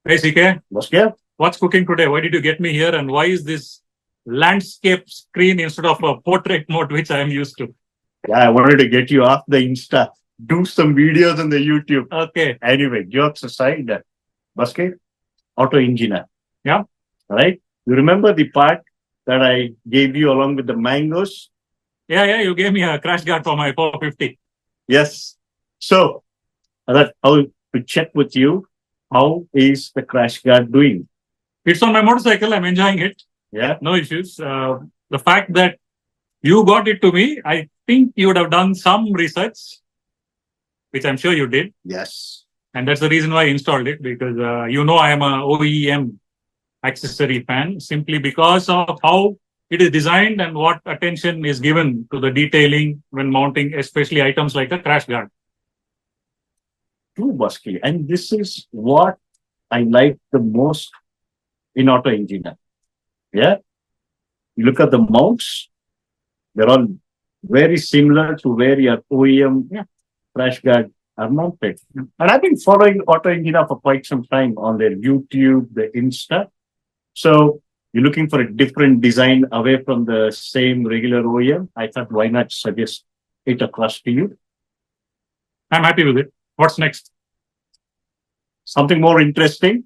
Hey CK, Baskia? what's cooking today? Why did you get me here? And why is this landscape screen instead of a portrait mode, which I am used to? Yeah, I wanted to get you off the Insta. Do some videos on the YouTube. Okay. Anyway, jokes aside, Baskia, Auto Engina. Yeah. Right? You remember the part that I gave you along with the mangoes? Yeah. You gave me a crash guard for my 450. Yes. So, that how to check with you, how is the crash guard doing? It's on my motorcycle. I'm enjoying it. Yeah. No issues. The fact that you got it to me, I think you would have done some research, which I'm sure you did. Yes. And that's the reason why I installed it, because I am a OEM accessory fan, simply because of how it is designed and what attention is given to the detailing when mounting, especially items like a crash guard. True, Baskia. And this is what I like the most in Auto Engina. Yeah. You look at the mounts, they're all very similar to where your OEM crash guard are mounted. And I've been following Auto Engina for quite some time on their YouTube, the Insta. So you're looking for a different design away from the same regular OEM. I thought, why not suggest it across to you? I'm happy with it. What's next? Something more interesting.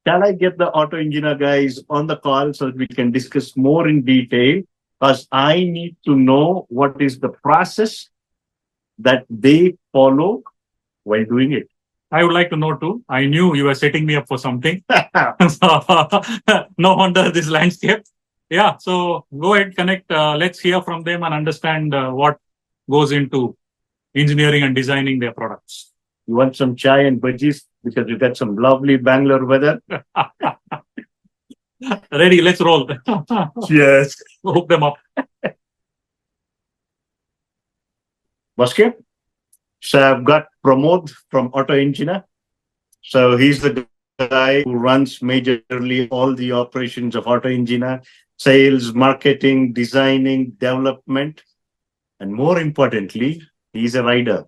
Can I get the Auto Engina guys on the call so that we can discuss more in detail? Because I need to know what is the process that they follow while doing it. I would like to know too. I knew you were setting me up for something. No wonder this landscape. Yeah, so go ahead, connect. Let's hear from them and understand what goes into engineering and designing their products. You want some chai and bhajis because you got some lovely Bangalore weather? Ready, let's roll. Yes. Hook them up. Basket. So I've got Pramod from Auto Engina. So he's the guy who runs majorly all the operations of Auto Engina, sales, marketing, designing, development. And more importantly, he's a rider.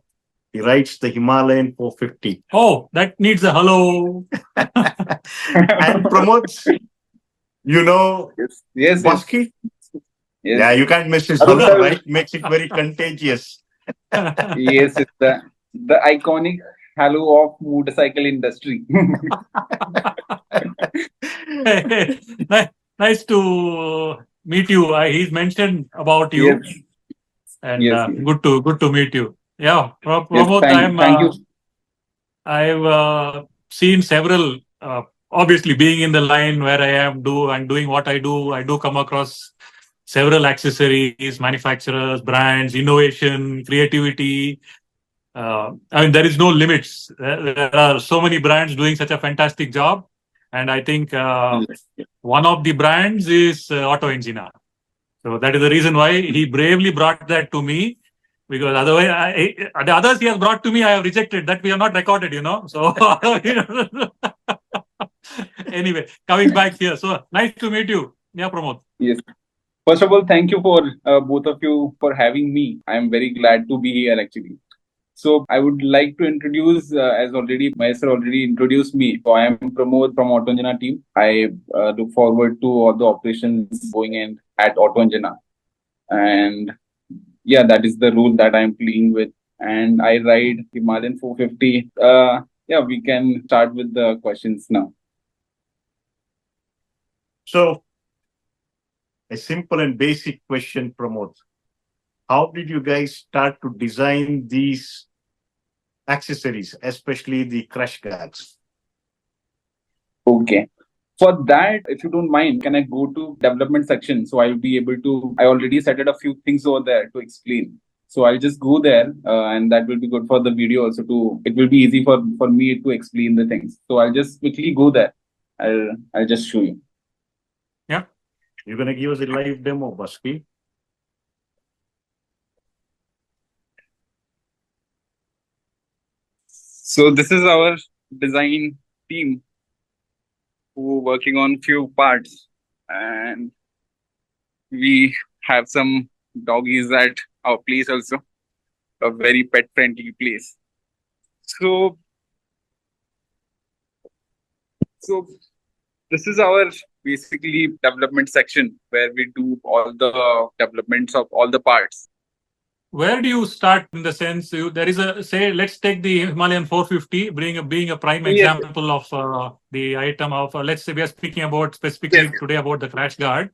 He rides the Himalayan 450. Oh, that needs a hello. And Pramod, you know, Yes. Basket? Yes. Yeah, you can't miss his hello, right? Makes it very contagious. Yes, it's the iconic halo of motorcycle industry. Nice to meet you. He's mentioned about you, Yes. and Yes. good to meet you. Yeah, Yes. Pramod, Thank you. I've seen several. Obviously, being in the line where I am, doing what I do come across several accessories, manufacturers, brands, innovation, creativity. I mean, there is no limits. There are so many brands doing such a fantastic job, and I think one of the brands is Auto Engina. So that is the reason why he bravely brought that to me. Because otherwise, the others he has brought to me, I have rejected. That we have not recorded, So anyway, coming back here. So nice to meet you. Yeah, Pramod. Yes. First of all, thank you for both of you for having me. I am very glad to be here actually. So I would like to introduce, as already Maestro already introduced me. So I am Pramod from Auto Engina team. I look forward to all the operations going in at Auto Engina. And yeah, that is the role that I'm playing with. And I ride Himalayan 450. Yeah, we can start with the questions now. So, a simple and basic question, Pramod. How did you guys start to design these accessories, especially the crash guards? Okay. For that, if you don't mind, can I go to development section? So I'll be able to, I already set a few things over there to explain. So I'll just go there and that will be good for the video also it will be easy for me to explain the things. So I'll just quickly go there. I'll just show you. Yeah. You're going to give us a live demo, Basky. So this is our design team who working on few parts, and we have some doggies at our place also, a very pet friendly place. So So this is our basically development section where we do all the developments of all the parts. Where do you start in the sense there is a say? Let's take the Himalayan 450, being a prime Yes, example of the item of. Let's say we are speaking about yes, specifically today about the crash guard.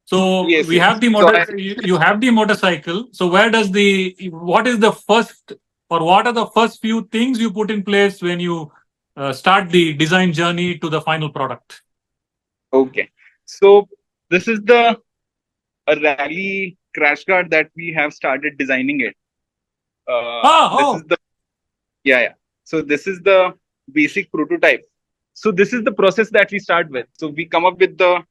So yes, we have yes. the So motor. You have the motorcycle. So where does what is the first or what are the first few things you put in place when you start the design journey to the final product? okay. So this is the a rally crash guard that we have started designing it. This is Oh, the yeah. So this is the basic prototype. So this is the process that we start with. So we come up with the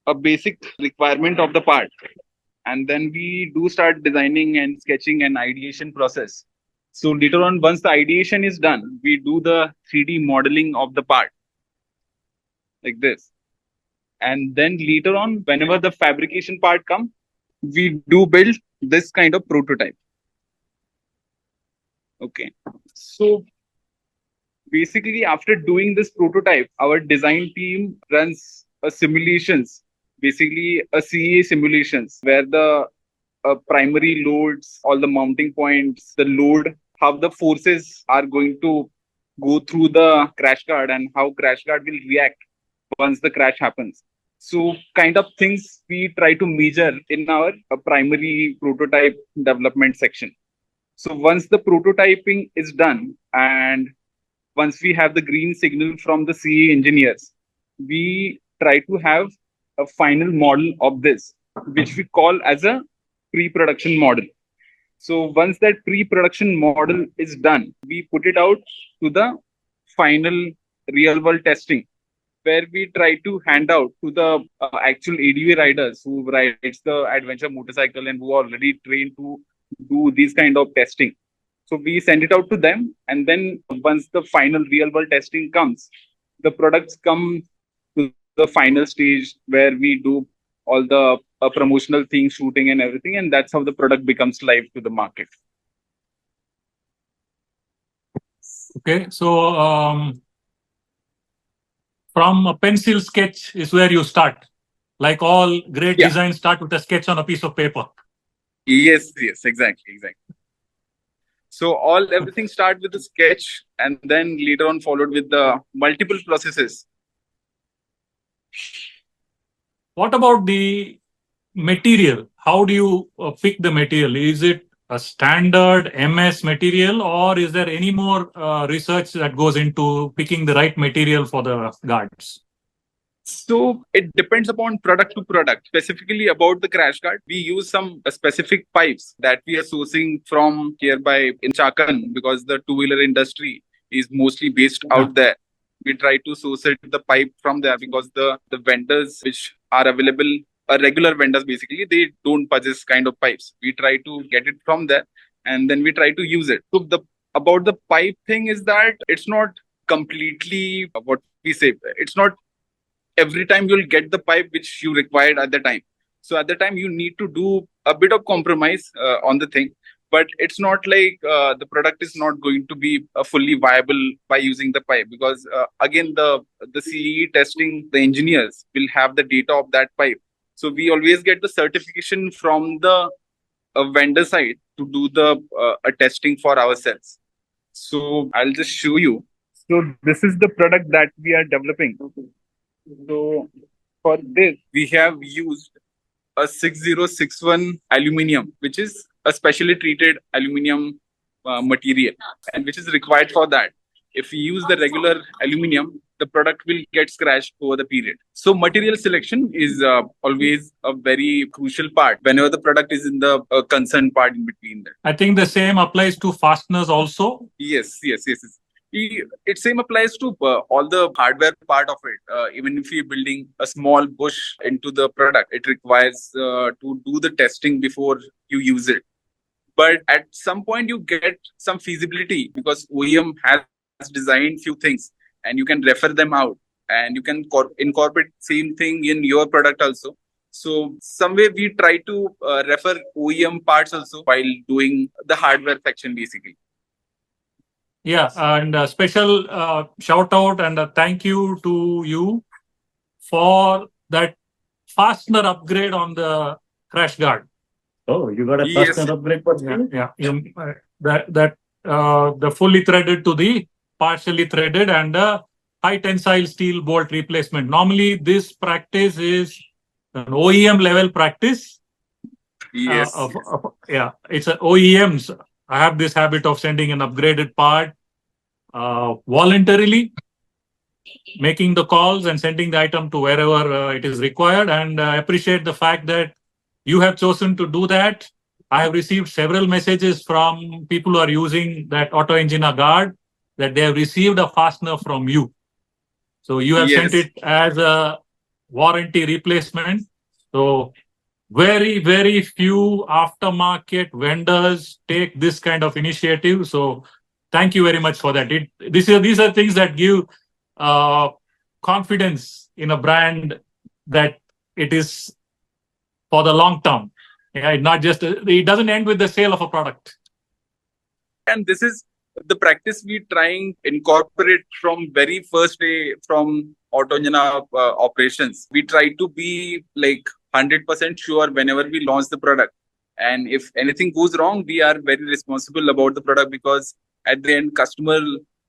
a basic requirement of the part, and then we do start designing and sketching and ideation process. So later on, once the ideation is done, we do the 3D modeling of the part like this. And then later on, whenever the fabrication part comes, we do build this kind of prototype. Okay. So basically, after doing this prototype, our design team runs a simulations, basically a CA simulations where the primary loads, all the mounting points, the load, how the forces are going to go through the crash guard and how crash guard will react once the crash happens. So kind of things we try to measure in our primary prototype development section. So once the prototyping is done and once we have the green signal from the CA engineers, we try to have a final model of this, which we call as a pre-production model. So once that pre-production model is done, we put it out to the final real-world testing, where we try to hand out to the actual ADV riders who rides the adventure motorcycle and who are already trained to do these kind of testing. So we send it out to them, and then once the final real world testing comes, the products come to the final stage where we do all the promotional things, shooting and everything, and that's how the product becomes live to the market. okay. So from a pencil sketch is where you start. Like all great Yeah. designs start with a sketch on a piece of paper. Yes, yes, exactly. So everything start with a sketch and then later on followed with the multiple processes. What about the material? How do you pick the material? Is it a standard MS material, or is there any more research that goes into picking the right material for the guards? So it depends upon product to product. Specifically about the crash guard, we use some specific pipes that we are sourcing from hereby in Chakan because the two-wheeler industry is mostly based out there. We try to source it the pipe from there because the vendors which are available, regular vendors basically, they don't purchase kind of pipes. We try to get it from there and then we try to use it. So the about the pipe thing is that it's not completely what we say. It's not every time you'll get the pipe which you required at the time. So at the time you need to do a bit of compromise on the thing, but it's not like the product is not going to be fully viable by using the pipe because again the CE testing, the engineers will have the data of that pipe. So we always get the certification from the vendor side to do the testing for ourselves. So I'll just show you. So this is the product that we are developing. So for this, we have used a 6061 aluminium, which is a specially treated aluminium material, and which is required for that. If we use the regular aluminium, the product will get scratched over the period. So material selection is always a very crucial part whenever the product is in the concerned part in between that. I think the same applies to fasteners also. Yes. It same applies to all the hardware part of it. Even if you're building a small bush into the product, it requires to do the testing before you use it. But at some point, you get some feasibility because OEM has designed few things, and you can refer them out, and you can incorporate same thing in your product also. So some way we try to refer OEM parts also while doing the hardware section basically. Yeah, and a special shout out and a thank you to you for that fastener upgrade on the crash guard. Oh, you got a Yes. fastener upgrade for Yeah, me? yeah. The fully threaded to the partially threaded and high tensile steel bolt replacement. Normally, this practice is an OEM level practice. Yes. Yeah, it's a OEMs. I have this habit of sending an upgraded part voluntarily, making the calls and sending the item to wherever it is required. And I appreciate the fact that you have chosen to do that. I have received several messages from people who are using that Auto Engina guard that they have received a fastener from you. So you have sent Yes. it as a warranty replacement. So very, very few aftermarket vendors take this kind of initiative. So thank you very much for that. These are things that give confidence in a brand that it is for the long term. Yeah, it doesn't end with the sale of a product. And this is the practice we trying incorporate from very first day from Auto Engina operations. We try to be like 100% sure whenever we launch the product. And if anything goes wrong, we are very responsible about the product, because at the end, customer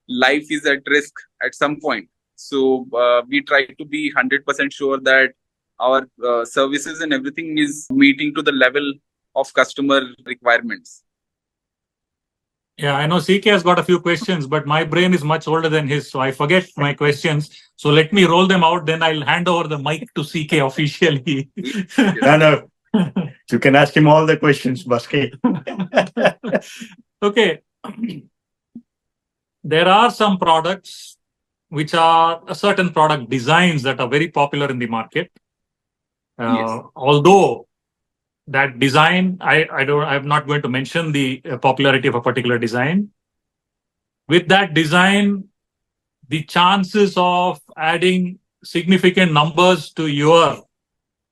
life is at risk at some point. So we try to be 100% sure that our services and everything is meeting to the level of customer requirements. Yeah, I know CK has got a few questions, but my brain is much older than his, so I forget my questions. So let me roll them out, then I'll hand over the mic to CK officially. No. You can ask him all the questions, Baski. Okay. There are some products which are certain product designs that are very popular in the market. Yes. Although that design, I'm not going to mention the popularity of a particular design. With that design, the chances of adding significant numbers to your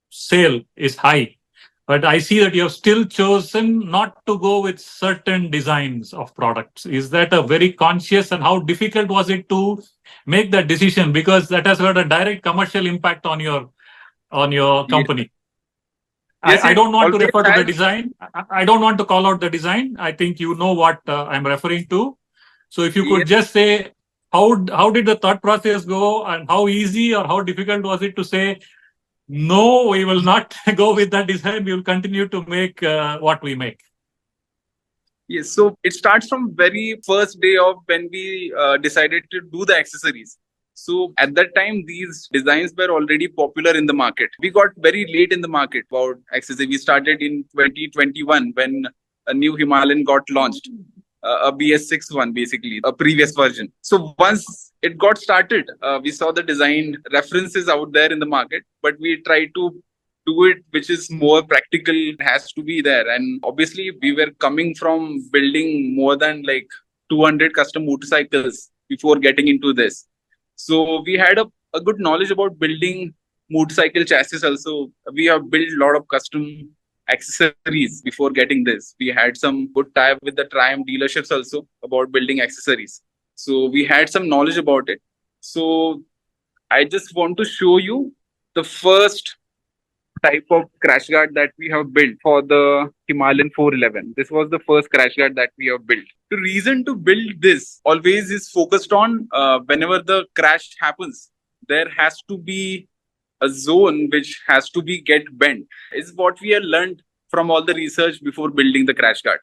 sale is high. But I see that you have still chosen not to go with certain designs of products. Is that a very conscious, and how difficult was it to make that decision? Because that has got a direct commercial impact on your company. Yes, I don't want to always refer to the has- design. I don't want to call out the design. I think you know what I'm referring to. So if you could just say, how did the thought process go, and how easy or how difficult was it to say, no, we will not go with that design. We will continue to make what we make. Yes, so it starts from very first day of when we decided to do the accessories. So at that time, these designs were already popular in the market. We got very late in the market about accessories. We started in 2021 when a new Himalayan got launched, a BS6 one, basically, a previous version. So once it got started, we saw the design references out there in the market, but we tried to do it which is more practical, has to be there. And obviously we were coming from building more than like 200 custom motorcycles before getting into this, so we had a good knowledge about building motorcycle chassis. Also, we have built a lot of custom accessories before getting this. We had some good tie with the Triumph dealerships also about building accessories, so we had some knowledge about it. So I just want to show you the first type of crash guard that we have built for the Himalayan 411. This was the first crash guard that we have built. The reason to build this always is focused on whenever the crash happens, there has to be a zone which has to be get bent. Is what we have learned from all the research before building the crash guard.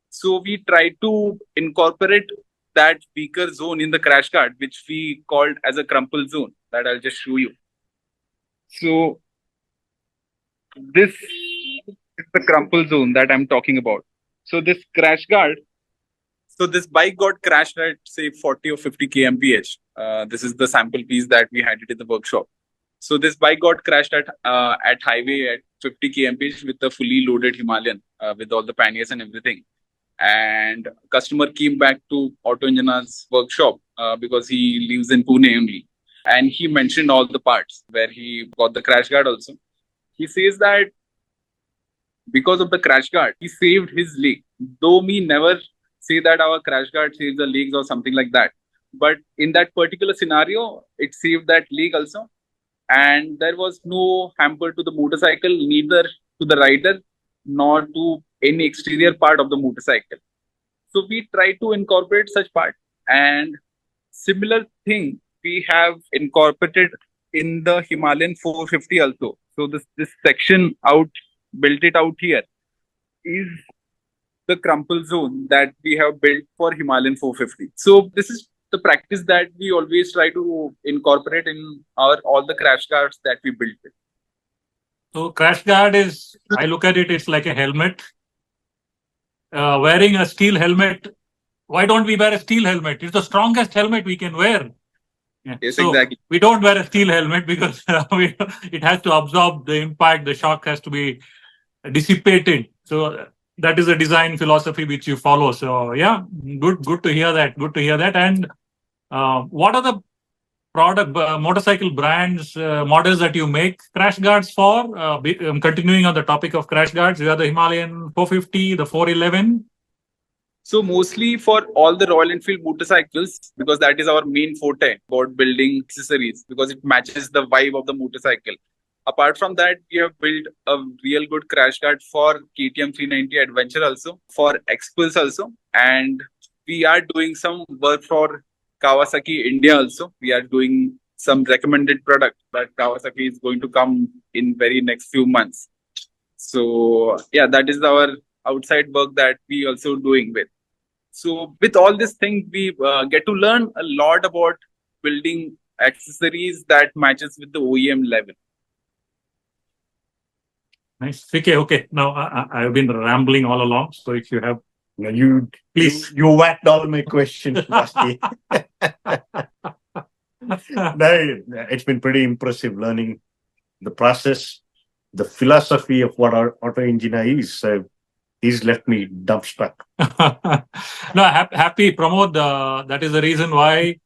So we try to incorporate that weaker zone in the crash guard, which we called as a crumple zone. That I'll just show you. So this is the crumple zone that I'm talking about. So this crash guard, so this bike got crashed at say 40 or 50 kmph. This is the sample piece that we had it in the workshop. So this bike got crashed at highway at 50 kmph with a fully loaded Himalayan with all the panniers and everything. And customer came back to Auto Engina's workshop because he lives in Pune only. And he mentioned all the parts where he got the crash guard also. He says that because of the crash guard, he saved his leg. Though me never say that our crash guard saves the legs or something like that. But in that particular scenario, it saved that leg also. And there was no hamper to the motorcycle, neither to the rider nor to any exterior part of the motorcycle. So we try to incorporate such part, and similar thing we have incorporated in the Himalayan 450 also. So this section out built it out here is the crumple zone that we have built for Himalayan 450. So this is the practice that we always try to incorporate in our all the crash guards that we built. So crash guard is, I look at it, it's like a helmet. Wearing a steel helmet, why don't we wear a steel helmet? It's the strongest helmet we can wear. Yeah. Yes, So exactly. we don't wear a steel helmet because it has to absorb the impact, the shock has to be dissipated. So that is the design philosophy which you follow. So yeah, good to hear that. Good to hear that. And what are the product motorcycle brands models that you make crash guards for? Continuing on the topic of crash guards, you have the Himalayan 450, the 411. So mostly for all the Royal Enfield motorcycles, because that is our main forte about building accessories, because it matches the vibe of the motorcycle. Apart from that, we have built a real good crash guard for KTM 390 Adventure also, for X-Pulse also, and we are doing some work for Kawasaki India also. We are doing some recommended product that Kawasaki is going to come in very next few months. So yeah, that is our outside work that we also doing with. So with all this thing, we get to learn a lot about building accessories that matches with the OEM level. Nice. Okay. Now I've been rambling all along. So if you have, You please. you whacked all my questions, Basti. No, it's been pretty impressive learning the process, the philosophy of what our Auto Engina is. So he's left me dumbstruck. No, happy Pramod. That is the reason why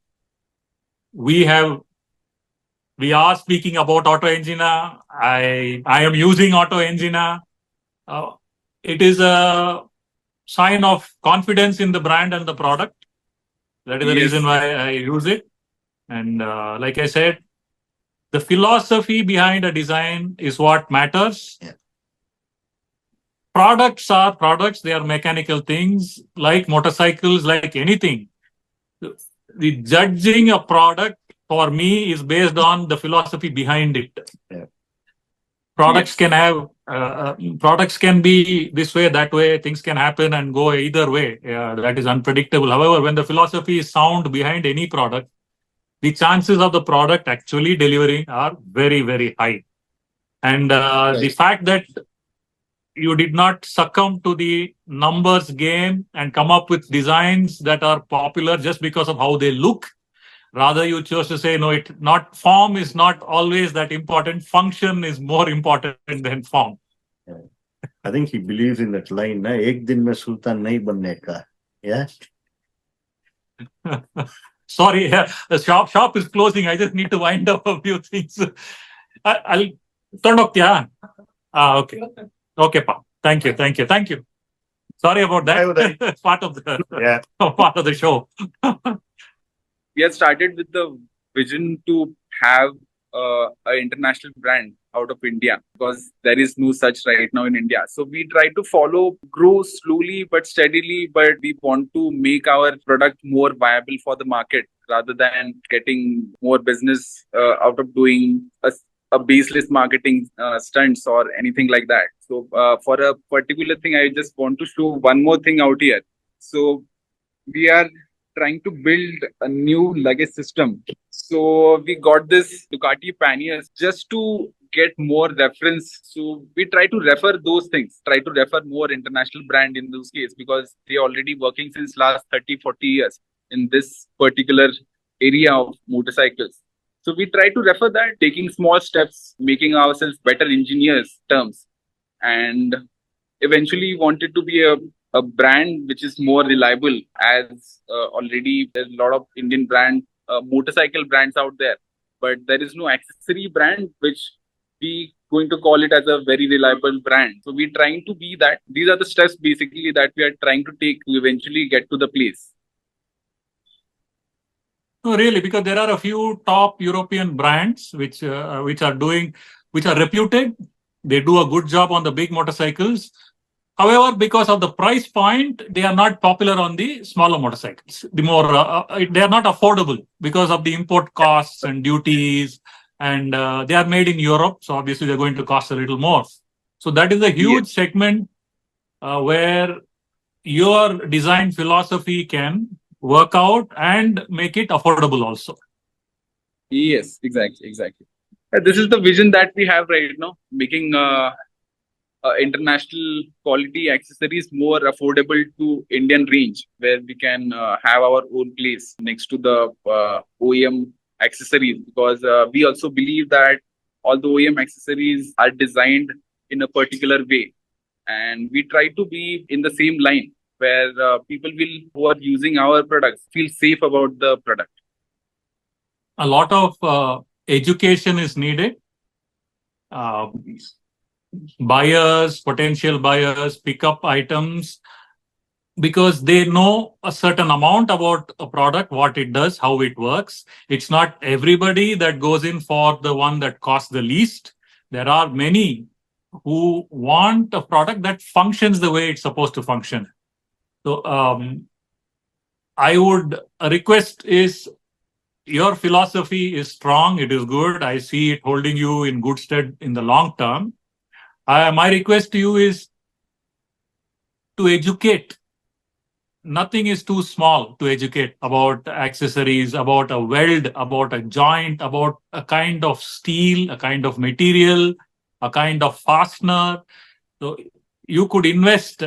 we are speaking about Auto Engina. I am using Auto Engina. It is a sign of confidence in the brand and the product. That is the reason why I use it. And like I said, the philosophy behind a design is what matters. Yeah. Products are products. They are mechanical things like motorcycles, like anything. The judging a product for me is based on the philosophy behind it. Yeah. Products can have products can be this way, that way. Things can happen and go either way. That is unpredictable. However, when the philosophy is sound behind any product, the chances of the product actually delivering are very, very high. And the fact that you did not succumb to the numbers game and come up with designs that are popular just because of how they look. Rather, you chose to say, no, form is not always that important. Function is more important than form. I think he believes in that line, na, ek din mein sultan nahi banne ka. Yeah. Sorry, the shop is closing. I just need to wind up a few things. I'll turn off. Yeah. Okay. Okay, Pa. Thank you. Sorry about that. Part of the show. We have started with the vision to have an international brand out of India, because there is no such right now in India. So we try to grow slowly but steadily, but we want to make our product more viable for the market rather than getting more business out of doing a baseless marketing stunts or anything like that. So for a particular thing, I just want to show one more thing out here. So we are trying to build a new luggage system. So we got this Ducati panniers just to get more reference. So we try to refer those things, try to refer more international brand in those cases, because they already working since last 30-40 years in this particular area of motorcycles. So we try to refer that, taking small steps, making ourselves better engineers terms, and eventually wanted to be a brand which is more reliable, as already there's a lot of Indian motorcycle brands out there, but there is no accessory brand which we going to call it as a very reliable brand. So we're trying to be that. These are the steps basically that we are trying to take to eventually get to the place. No, really, because there are a few top European brands which are reputed. They do a good job on the big motorcycles. However, because of the price point, they are not popular on the smaller motorcycles. They are not affordable because of the import costs and duties, and they are made in Europe, so obviously they're going to cost a little more. So that is a huge segment where your design philosophy can work out and make it affordable also. Yes, exactly. This is the vision that we have right now, making international quality accessories more affordable to Indian range, where we can have our own place next to the OEM accessories. Because we also believe that all the OEM accessories are designed in a particular way, and we try to be in the same line where people who are using our products feel safe about the product. A lot of education is needed. Potential buyers pick up items because they know a certain amount about a product, what it does, how it works. It's not everybody that goes in for the one that costs the least. There are many who want a product that functions the way it's supposed to function. So a request is, your philosophy is strong, it is good. I see it holding you in good stead in the long term. My request to you is to educate. Nothing is too small to educate about accessories, about a weld, about a joint, about a kind of steel, a kind of material, a kind of fastener. So you could invest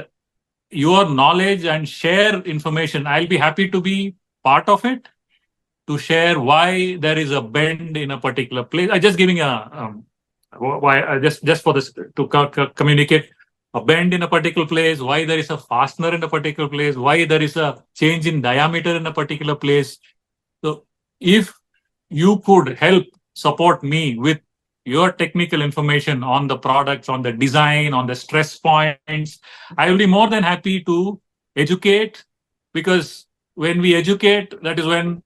your knowledge and share information. I'll be happy to be part of it, to share why there is a bend in a particular place. I'm just giving just for this to communicate a bend in a particular place, why there is a fastener in a particular place, why there is a change in diameter in a particular place. So if you could help support me with your technical information on the products, on the design, on the stress points, I will be more than happy to educate, because when we educate, that is when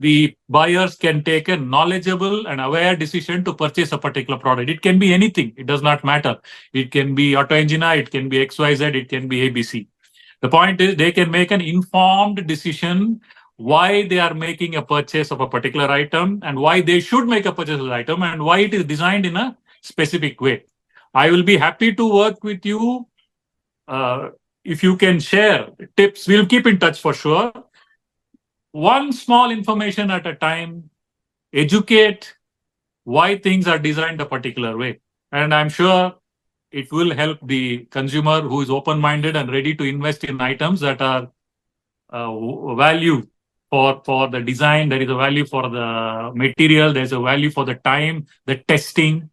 the buyers can take a knowledgeable and aware decision to purchase a particular product. It can be anything. It does not matter. It can be Auto Engina, it can be XYZ, it can be ABC. The point is they can make an informed decision why they are making a purchase of a particular item and why they should make a purchase of the item and why it is designed in a specific way. I will be happy to work with you. If you can share tips, we'll keep in touch for sure. One small information at a time, educate why things are designed a particular way. And I'm sure it will help the consumer who is open-minded and ready to invest in items that are value for the design, there is a value for the material, there's a value for the time, the testing.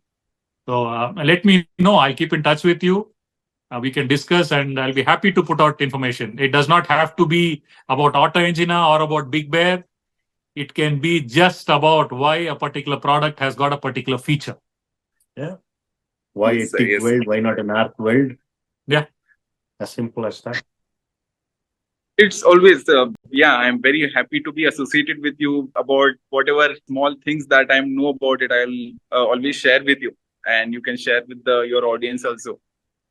So let me know. I'll keep in touch with you. We can discuss and I'll be happy to put out information. It does not have to be about Auto Engina or about Big Bear. It can be just about why a particular product has got a particular feature. Yeah. Why a TIG weld? Why not an arc weld? Yeah. As simple as that. It's always, I'm very happy to be associated with you about whatever small things that I know about it. I'll always share with you, and you can share with your audience also.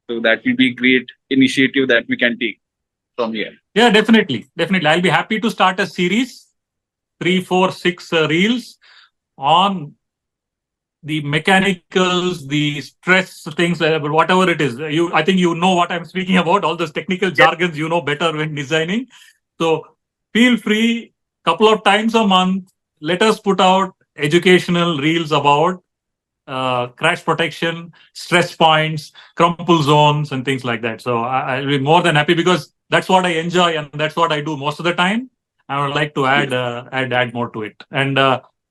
So that will be a great initiative that we can take from here. Yeah, definitely. I'll be happy to start a series, 3, 4, 6 reels on the mechanicals, the stress things, whatever it is. I think you know what I'm speaking about. All those technical jargons you know better when designing. So feel free, couple of times a month, let us put out educational reels about crash protection, stress points, crumple zones, and things like that. So I'll be more than happy because that's what I enjoy and that's what I do most of the time. I would like to add more to it. And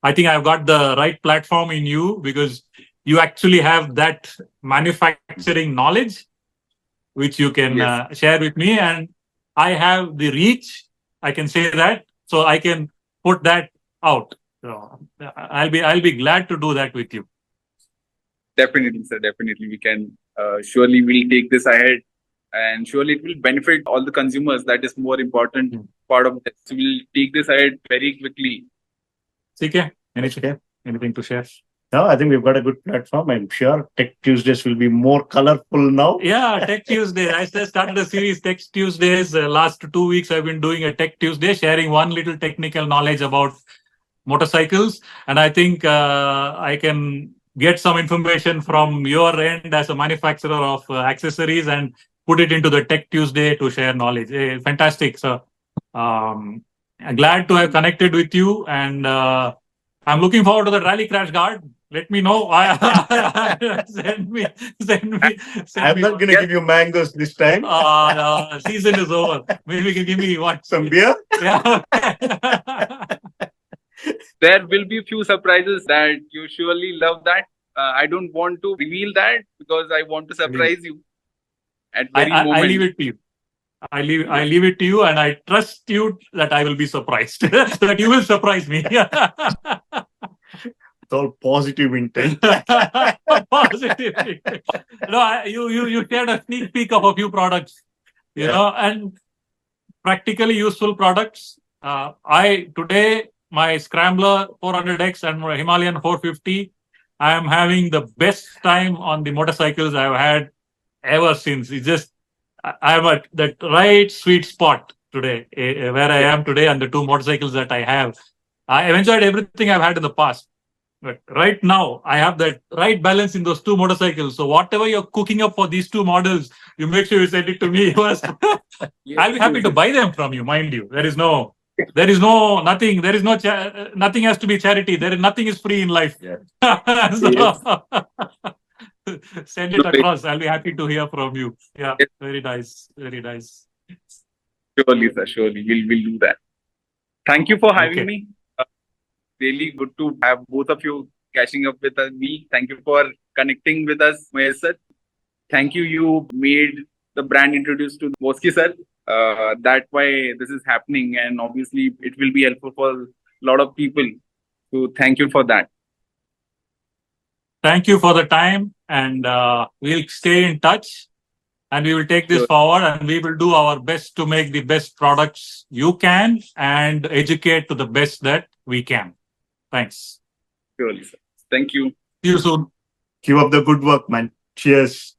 I think I've got the right platform in you because you actually have that manufacturing knowledge, which you can share with me. And I have the reach, I can say that, so I can put that out. So I'll be glad to do that with you. Definitely, sir. Definitely, we can. Surely, we'll take this ahead, and surely it will benefit all the consumers. That is more important part of this. We'll take this ahead very quickly. CK, anything to share? No, I think we've got a good platform. I'm sure Tech Tuesdays will be more colorful now. Yeah, Tech Tuesday. I just started a series, Tech Tuesdays. Last 2 weeks, I've been doing a Tech Tuesday, sharing one little technical knowledge about motorcycles. And I think I can get some information from your end as a manufacturer of accessories and put it into the Tech Tuesday to share knowledge. Fantastic. So I'm glad to have connected with you. And I'm looking forward to the Rally Crash Guard. Let me know. Send me. I'm not going to give you mangoes this time. Season is over. Maybe you can give me what? Some beer? Yeah. There will be few surprises that you surely love that. I don't want to reveal that because I want to surprise you at very moment. I leave it to you. I leave it to you, and I trust you that I will be surprised. That you will surprise me. It's all positive intent. Positive. No, you shared a sneak peek of a few products, you know, and practically useful products. Today my Scrambler 400X and my Himalayan 450, I am having the best time on the motorcycles I've had ever since. It's just I'm at that right sweet spot today, where I am today, and the two motorcycles that I have. I've enjoyed everything I've had in the past. But right now, I have that right balance in those two motorcycles. So whatever you're cooking up for these two models, you make sure you send it to me first. I'll be happy to buy them from you, mind you. Nothing has to be charity. Nothing is free in life. Yeah. Send it across. I'll be happy to hear from you. Yeah, very nice. Very nice. Surely, sir. Surely, we'll do that. Thank you for having me. Really good to have both of you catching up with me. Thank you for connecting with us, Mahesh sir. Thank you. You made the brand introduced to Boski sir. That why this is happening, and obviously it will be helpful for a lot of people. So thank you for that. Thank you for the time, and we'll stay in touch, and we will take this forward, and we will do our best to make the best products you can and educate to the best that we can. Thanks. Surely, sir. Thank you. See you soon. Keep up the good work, man. Cheers.